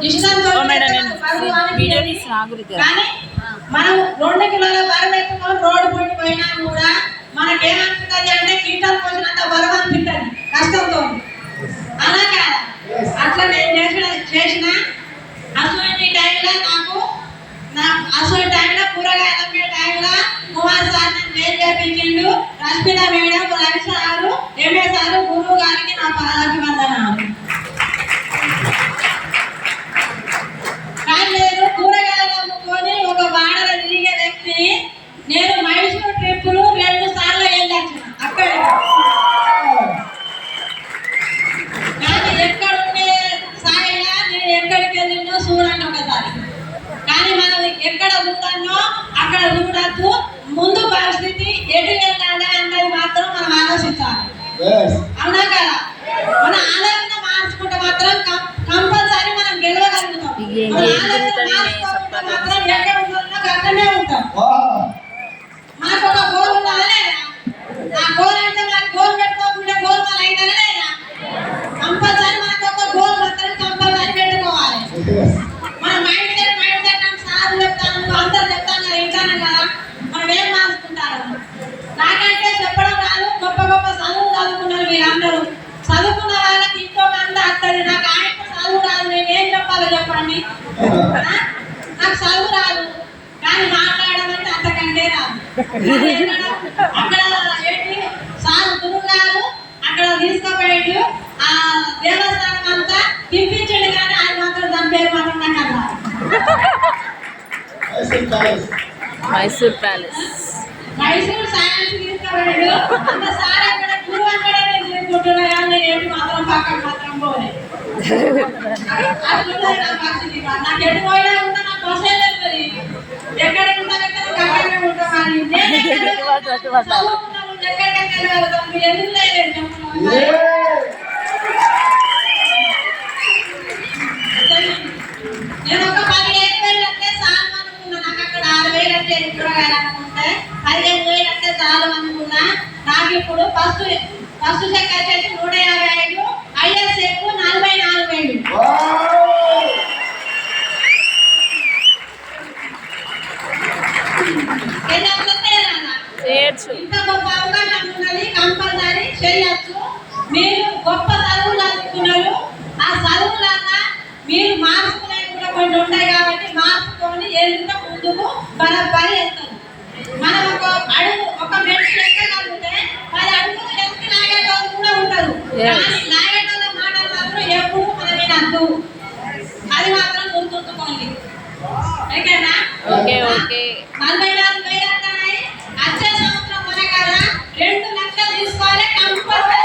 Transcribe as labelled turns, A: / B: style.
A: ఇష్టంతో
B: వీడియో తీసిన
A: కానీ మనం 2 కిలోల బరువు ఎత్తుకొని రోడ్డు పోటీ పోయినా కూడా మనకేమనిపిస్తుంది అంటే కీటలు పోసినంత బరువు అనిపిస్తుంది కష్టంతో. అలా కాదా? అట్లా నేను చేసిన అసలు టైంలో అసలు టైంలో కూరగాయలు అమ్మే టైంలో కుమార్ సార్ నేను చేపించిండు. Rashmita madam, Ravi sir, MA sir, గురువు గారికి నా పాదాభివందనాలు. కానీ నేను కూరగాయలు అమ్ముకొని ఒక వాడల తిరిగే వ్యక్తిని. నేను మైసూరు ట్రిప్పులు 2 సార్లు వెళ్ళొచ్చిన అక్కడ. కానీ ఎక్కడుండే సాయిగా నేను ఎక్కడికి వెళ్ళినో చూడండి ఒకసారి. కానీ మనం ఎక్కడ చూడాలో అక్కడ చూడద్దు. ముందు పరిస్థితి ఎటు వెళ్ళాలి అన్నది మాత్రం మనం ఆలోచించాలి. అవునా కదా? మన ఆలోచన మార్చుకుంటే మాత్రం కంపల్సరీ మనం గెలవగలుగుతాం. మాత్రం ఎక్కడ ఉంటుందో అక్కడనే ఉంటాం. మాకు ఒక గోల్ ఉండాలి లేదా? ఆ గోల్ అంటే మనకు గోల్ పెట్టుకోకుండా గోల్ మన అయినా లేదా? కంపల్సరీ మనకు ఒక గోల్ మాత్రం కంపల్సరీ పెట్టుకోవాలి. మన మైండ్ సెట్ సార్ చెప్తాను, అందరు చెప్తాను కదా, వింటాను కదా, మనం ఏం మార్చుకుంటారు? నాకంటే చెప్పడం రాదు. గొప్ప గొప్ప చదువులు చదువుకున్నారు మీరందరూ. చదువుకున్న వాళ్ళకి ఇంకొక అంత వస్తుంది. నాకు ఆయనకు చదువు రాదు, నేను ఏం చెప్పాలో చెప్పండి. నాకు చదువు రాదు కానీ మాట్లాడడం అంటే అంతకంటే రాదు. అక్కడ ఏంటి సార్ గురువు గారు అక్కడ తీసుకుపోయాడు. ఆ దేవస్థానం అంతా తిప్పించండి కానీ ఆయన మాత్రం దాని పేరు మాత్రం నాకు అన్నారు.
B: మైసూర్ ప్యాలెస్
A: మైసూర్ సైన్స్ తీసుకుపోయాడు. అంత సార్ అక్కడ గురువు అక్కడే తీసుకుంటున్నా కానీ నేను ఏంటి మాత్రం పక్కన మాత్రం పోలే. అట్లుంటుంది నా పరిస్థితి. నాకు ఎటు పోయినా ఉంటా, నాకు బస్సే లేదు. ఎక్కడ ఉంటాను అక్కడనే ఉంటాం. కానీ ఎక్కడికైనా వెళ్తాం. ఎందుకు లేదు చెప్పండి. నేను ఒక 15,000 అంటే చాలు అనుకున్నా. నాకు అక్కడ 6,000 అంటే కూరగాయలు అనుకుంటే 15,000 అంటే చాలు అనుకున్నా. నాకు ఇప్పుడు ఫస్ట్ చెక్ వచ్చేసి 155, ఐఎస్ఎఫ్ 44,000. ఇంత గొప్ప అవకాశం ఉన్నది. కంపల్సరీ చేయొచ్చు. మీరు గొప్ప చదువులు చదువుకున్నారు. ఆ చదువులన్నా మీరు మార్చుకునే కూడా కొన్ని ఉంటాయి కాబట్టి మార్చుకొని ఎంత ముందుకు బరాబరి వెళ్తారు. మనం ఒక మెట్టు ఎక్కగలిగితే 10 అడుగులు ఎక్కి లాగేటోళ్ళు కూడా ఉంటారు. కానీ లాగేటోళ్ళ మాటలు మాత్రం ఎప్పుడు మనం వినద్దు. అది మాత్రం గుర్తుంచుకోండి. ఓకేనా? 44,000 అంటున్నాయి. వచ్చే సంవత్సరం మన కదా 2 లక్షలు తీసుకోవాలి కంపల్సరీ.